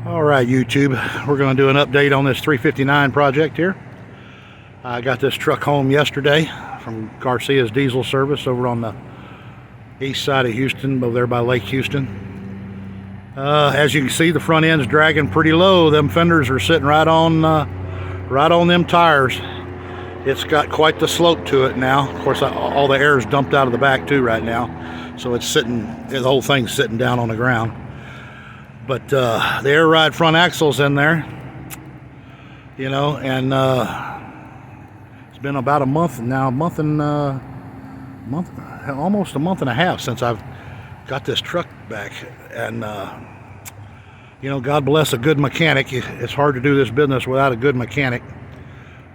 All right, YouTube, we're going to do an update on this 359 project here. I got this truck home yesterday from Garcia's Diesel Service over on the east side of Houston, over there by Lake Houston. As you can see, the front end's dragging pretty low. Them fenders are sitting right on them tires. It's got quite the slope to it now. Of course, all the air is dumped out of the back too right now, so it's sitting. The whole thing's sitting down on the ground. But the air ride front axle's in there, you know, and it's been about a month now, almost a month and a half since I've got this truck back. And you know, God bless a good mechanic. It's hard to do this business without a good mechanic.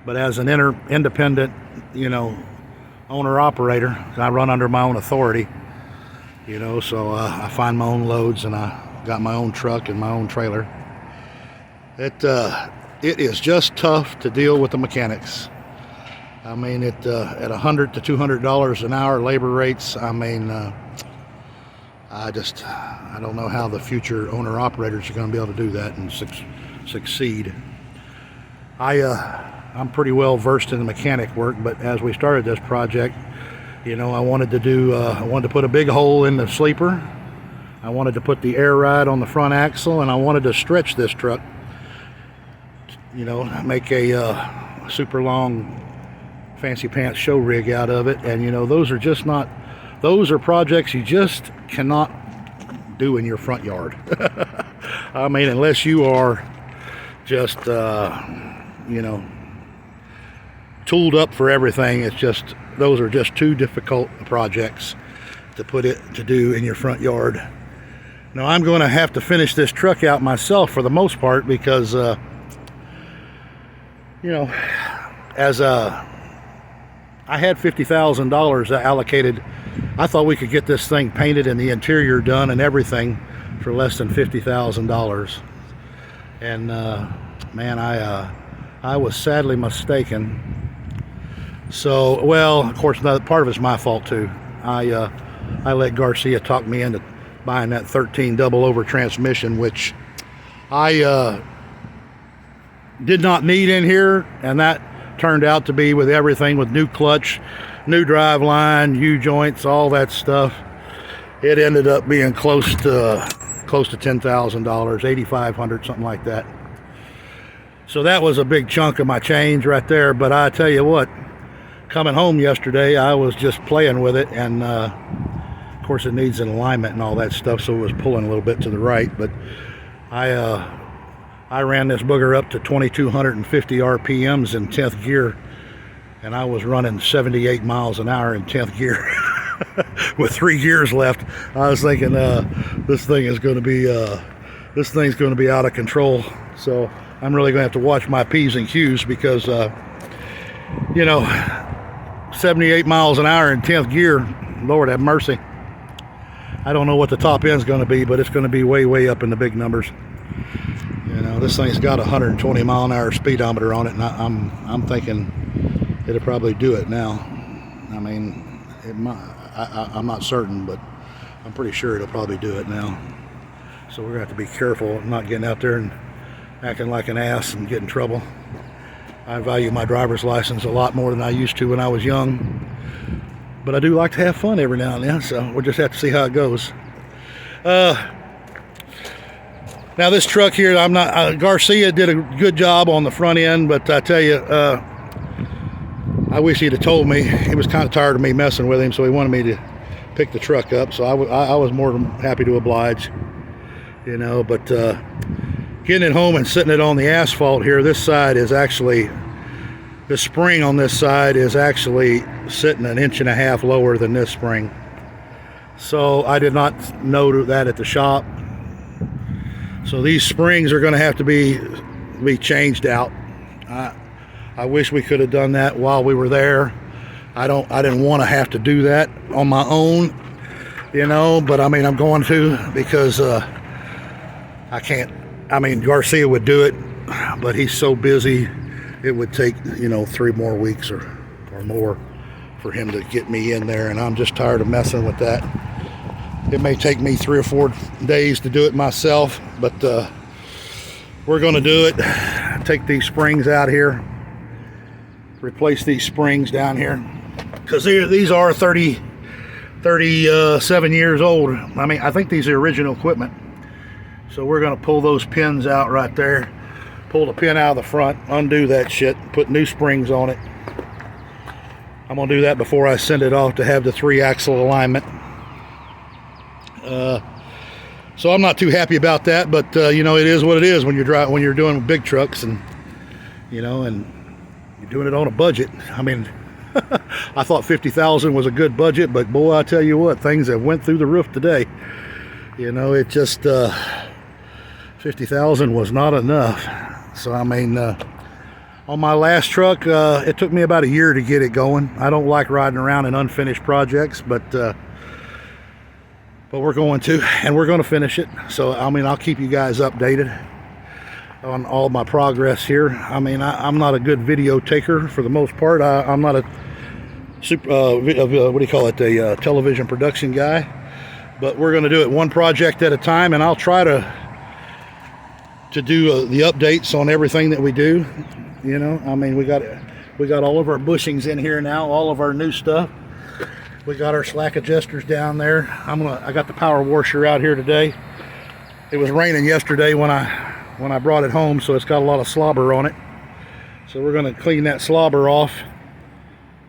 But as an independent, you know, owner operator, I run under my own authority, you know, so I find my own loads, and I got my own truck and my own trailer. It is just tough to deal with the mechanics. I mean, at $100 to $200 an hour labor rates, I mean, I don't know how the future owner operators are going to be able to do that and succeed. I'm pretty well versed in the mechanic work, but as we started this project, you know, I wanted to put a big hole in the sleeper. I wanted to put the air ride on the front axle, and I wanted to stretch this truck, you know, make a super long fancy pants show rig out of it. And you know, those are projects you just cannot do in your front yard. I mean, unless you are just you know, tooled up for everything. Those are just too difficult projects to do in your front yard. Now I'm going to have to finish this truck out myself for the most part, because you know, I had $50,000 allocated. I thought we could get this thing painted and the interior done and everything for less than $50,000. And man, I was sadly mistaken. So, well, of course, another part of it's my fault too. I let Garcia talk me into buying that 13 double over transmission, which I did not need in here, and that turned out to be, with everything, with new clutch, new drive line, U-joints, all that stuff, it ended up being close to $10,000, $8,500, something like that. So that was a big chunk of my change right there. But I tell you what, coming home yesterday, I was just playing with it, and of course it needs an alignment and all that stuff, so it was pulling a little bit to the right. But I ran this booger up to 2,250 RPMs in 10th gear, and I was running 78 miles an hour in 10th gear with 3 gears left. I was thinking, this thing's going to be out of control. So I'm really going to have to watch my P's and Q's, because you know, 78 miles an hour in 10th gear, Lord have mercy. I don't know what the top end's going to be, but it's going to be way up in the big numbers. You know, this thing's got a 120 mile an hour speedometer on it, and I'm thinking it'll probably do it now. I mean, it might, I'm not certain, but I'm pretty sure it'll probably do it now. So we're going to have to be careful not getting out there and acting like an ass and get in trouble. I value my driver's license a lot more than I used to when I was young, but I do like to have fun every now and then, so we'll just have to see how it goes. Now this truck here, Garcia did a good job on the front end, but I tell you, I wish he'd have told me. He was kind of tired of me messing with him, so he wanted me to pick the truck up, so I was more than happy to oblige, you know. But getting it home and sitting it on the asphalt here, this side is actually, the spring on this side is actually sitting 1.5 inches lower than this spring. So I did not know that at the shop. So these springs are going to have to be changed out. I wish we could have done that while we were there. I didn't want to have to do that on my own, you know, but I mean, I'm going to, because I can't. I mean, Garcia would do it, but he's so busy, it would take, you know, 3 more weeks or more for him to get me in there, and I'm just tired of messing with that. It may take me 3 or 4 days to do it myself, but we're going to do it. Take these springs out here, replace these springs down here, because these are 37 years old. I mean, I think these are original equipment. So we're going to pull those pins out right there, pull the pin out of the front, undo that shit, put new springs on it. I'm going to do that before I send it off to have the 3-axle alignment. So I'm not too happy about that, but you know, it is what it is when you're doing big trucks, and you know, and you're doing it on a budget. I mean, I thought 50,000 was a good budget, but boy, I tell you what, things have went through the roof today. You know, it just 50,000 was not enough. So I mean, on my last truck, it took me about a year to get it going. I don't like riding around in unfinished projects, but we're going to, and we're going to finish it. So I mean, I'll keep you guys updated on all my progress here. I mean, I'm not a good video taker for the most part. I'm not a super what do you call it, a television production guy, but we're going to do it one project at a time, and I'll try to do the updates on everything that we do. You know, I mean, we got all of our bushings in here now, all of our new stuff. We got our slack adjusters down there. I got the power washer out here today. It was raining yesterday when I brought it home, so it's got a lot of slobber on it. So we're going to clean that slobber off.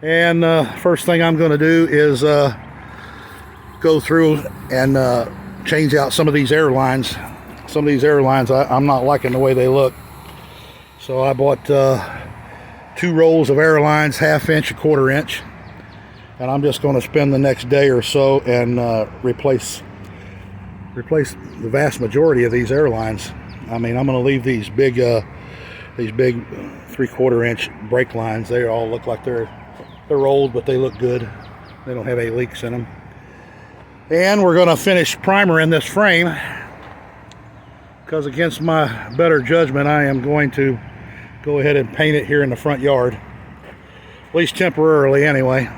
And first thing I'm going to do is go through and change out some of these air lines. Some of these air lines, I'm not liking the way they look. So I bought 2 rolls of air lines, 1/2 inch, 1/4 inch. And I'm just going to spend the next day or so and replace the vast majority of these air lines. I mean, I'm going to leave these big 3/4 inch brake lines. They all look like they're old, but they look good. They don't have any leaks in them. And we're going to finish primer in this frame, because against my better judgment, I am going to go ahead and paint it here in the front yard, at least temporarily anyway.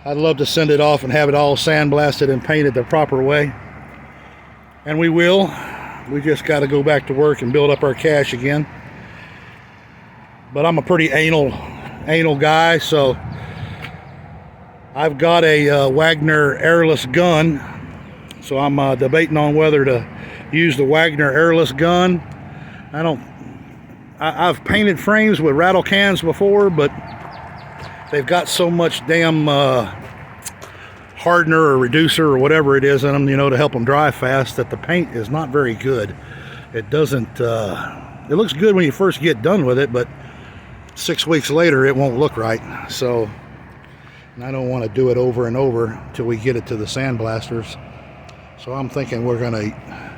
I'd love to send it off and have it all sandblasted and painted the proper way, and we will. We just got to go back to work and build up our cash again. But I'm a pretty anal guy, so I've got a Wagner airless gun. So I'm debating on whether to use the Wagner airless gun. I've painted frames with rattle cans before, but they've got so much damn hardener or reducer or whatever it is in them, you know, to help them dry fast, that the paint is not very good. It doesn't, it looks good when you first get done with it, but 6 weeks later it won't look right. So, and I don't want to do it over and over until we get it to the sandblasters. So I'm thinking we're going to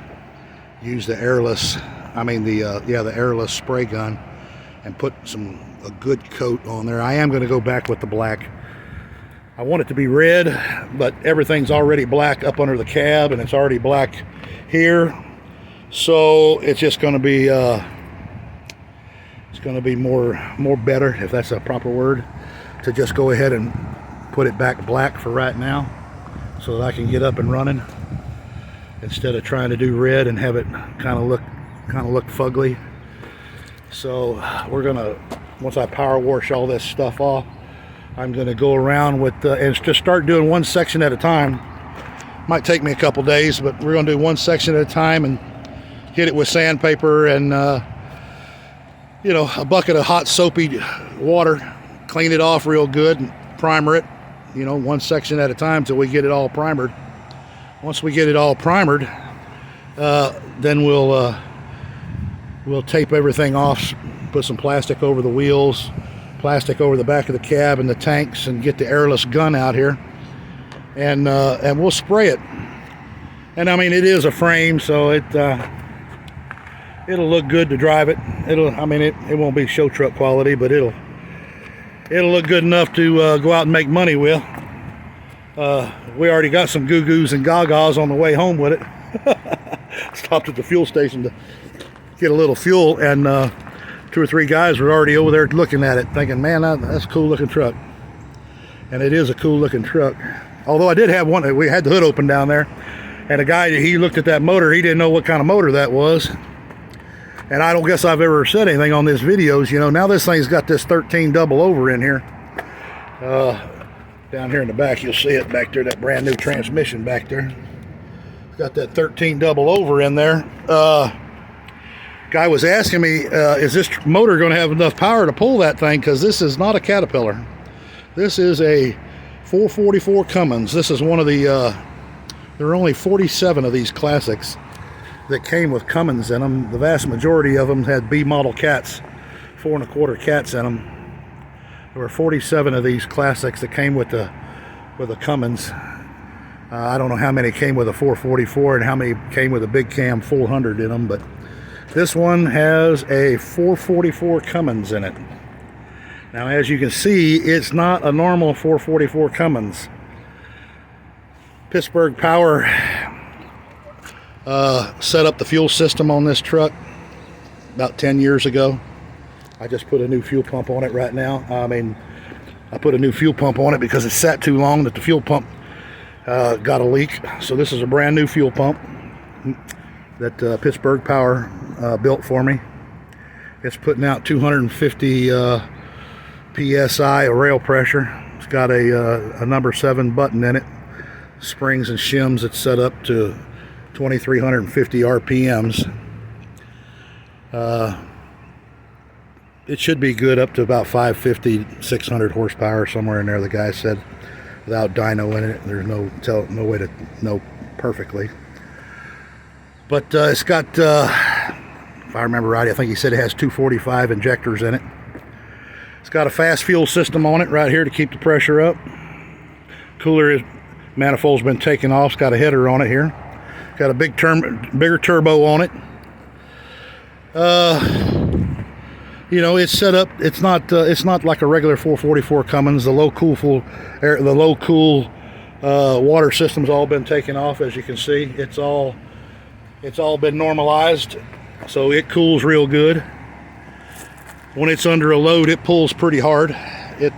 use the airless, the airless spray gun, and put a good coat on there. I am going to go back with the black. I want it to be red, but everything's already black up under the cab, and it's already black here. So it's just going to be more better, if that's a proper word, to just go ahead and put it back black for right now, so that I can get up and running, instead of trying to do red and have it kind of look fugly. So we're gonna, once I power wash all this stuff off, I'm gonna go around with and just start doing one section at a time. Might take me a couple days, but we're gonna do one section at a time and hit it with sandpaper and you know, a bucket of hot soapy water, clean it off real good and primer it, you know, one section at a time till we get it all primered. Once we get it all primered, then we'll tape everything off, put some plastic over the wheels, plastic over the back of the cab and the tanks, and get the airless gun out here, and we'll spray it. And I mean, it is a frame, so it'll look good to drive it. It won't be show truck quality, but it'll look good enough to go out and make money with. We already got some goo-goos and gagas on the way home with it. Stopped at the fuel station to get a little fuel, and 2 or 3 guys were already over there looking at it, thinking, man, that's a cool looking truck. And it is a cool looking truck. Although I did have one, we had the hood open down there, and a guy, he looked at that motor, he didn't know what kind of motor that was. And I don't guess I've ever said anything on these videos. You know, now this thing's got this 13 double over in here. Down here in the back, you'll see it back there, that brand new transmission back there. It's got that 13 double over in there. Guy was asking me, is this motor going to have enough power to pull that thing? Because this is not a Caterpillar. This is a 444 Cummins. This is one of the, there are only 47 of these classics that came with Cummins in them. The vast majority of them had B model cats, 4 1/4 cats in them. There were 47 of these classics that came with a Cummins. I don't know how many came with a 444 and how many came with a big cam 400 in them, but this one has a 444 Cummins in it. Now, as you can see, it's not a normal 444 Cummins. Pittsburgh Power set up the fuel system on this truck about 10 years ago. I just put a new fuel pump on it right now. I mean, I put a new fuel pump on it because it sat too long that the fuel pump got a leak. So this is a brand new fuel pump that Pittsburgh Power built for me. It's putting out 250 PSI of rail pressure. It's got a number 7 button in it. Springs and shims. It's set up to 2,350 RPMs. It should be good up to about 550, 600 horsepower, somewhere in there, the guy said. Without dyno in it, there's no way to know perfectly. But it's got, if I remember right, I think he said it has 245 injectors in it. It's got a fast fuel system on it right here to keep the pressure up. Cooler manifold's been taken off. It's got a header on it here. Got a bigger turbo on it. You know, it's set up. It's not like a regular 444 Cummins. The low cool water system's all been taken off, as you can see. It's all been normalized, so it cools real good. When it's under a load, it pulls pretty hard. It's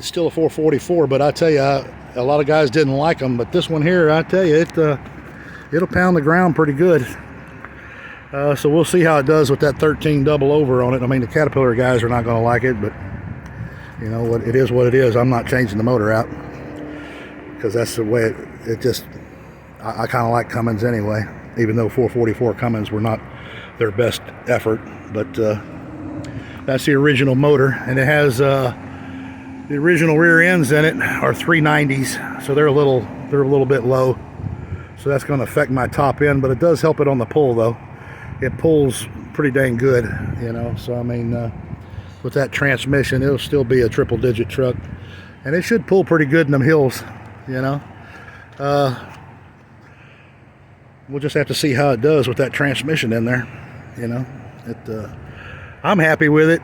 still a 444, but I tell you, a lot of guys didn't like them. But this one here, I tell you, it'll pound the ground pretty good. So we'll see how it does with that 13 double over on it. I mean, the Caterpillar guys are not going to like it, but you know what? It is what it is. I'm not changing the motor out because that's the way it just. I kind of like Cummins anyway, even though 444 Cummins were not their best effort. But that's the original motor, and it has the original rear ends in it are 390s, so they're a little bit low. So that's going to affect my top end, but it does help it on the pull though. It pulls pretty dang good, you know. So I mean, with that transmission, it'll still be a triple-digit truck, and it should pull pretty good in them hills, you know. We'll just have to see how it does with that transmission in there, you know. I'm happy with it.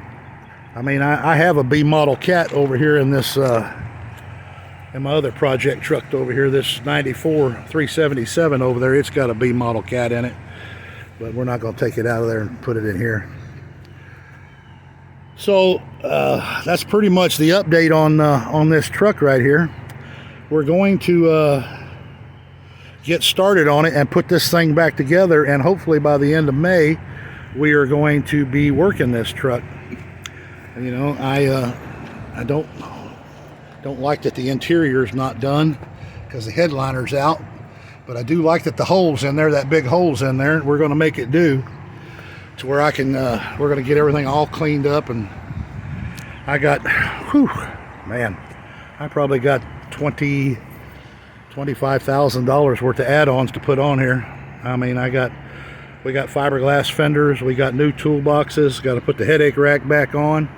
I mean, I have a B model cat over here in this, in my other project truck over here, this 94 377 over there. It's got a B model cat in it. But we're not going to take it out of there and put it in here. So that's pretty much the update on this truck right here. We're going to get started on it and put this thing back together, and hopefully by the end of May we are going to be working this truck. You know, I don't like that the interior's not done because the headliner's out. But I do like that the hole's in there, that big hole's in there. We're going to make it do to where I can, we're going to get everything all cleaned up. And I got, man, I probably got $25,000 worth of add-ons to put on here. I mean, we got fiberglass fenders, we got new toolboxes, got to put the headache rack back on,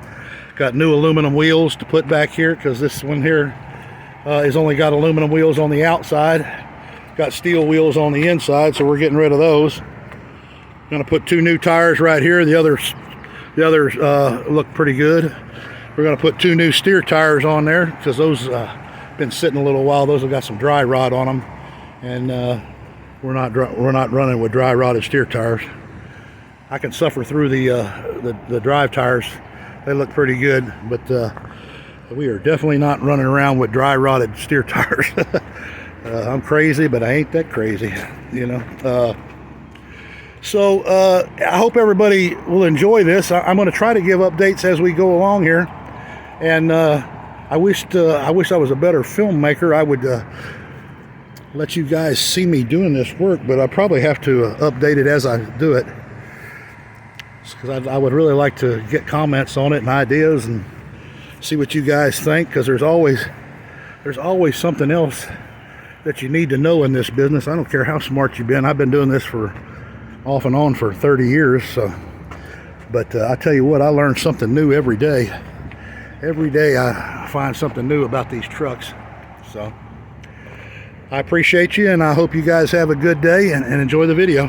got new aluminum wheels to put back here because this one here has only got aluminum wheels on the outside. Got steel wheels on the inside, so we're getting rid of those. Gonna put 2 new tires right here. The others look pretty good. We're gonna put 2 new steer tires on there because those been sitting a little while. Those have got some dry rot on them, and we're not running with dry rotted steer tires. I can suffer through the drive tires. They look pretty good, but we are definitely not running around with dry rotted steer tires. I'm crazy, but I ain't that crazy, you know. So I hope everybody will enjoy this. I'm going to try to give updates as we go along here, and I wish I was a better filmmaker. I would let you guys see me doing this work, but I probably have to update it as I do it, because I would really like to get comments on it and ideas and see what you guys think, because there's always something else that you need to know in this business. I don't care how smart you've been. I've been doing this for off and on for 30 years, so but I tell you what, I learn something new every day. Every day I find something new about these trucks. So I appreciate you, and I hope you guys have a good day and enjoy the video.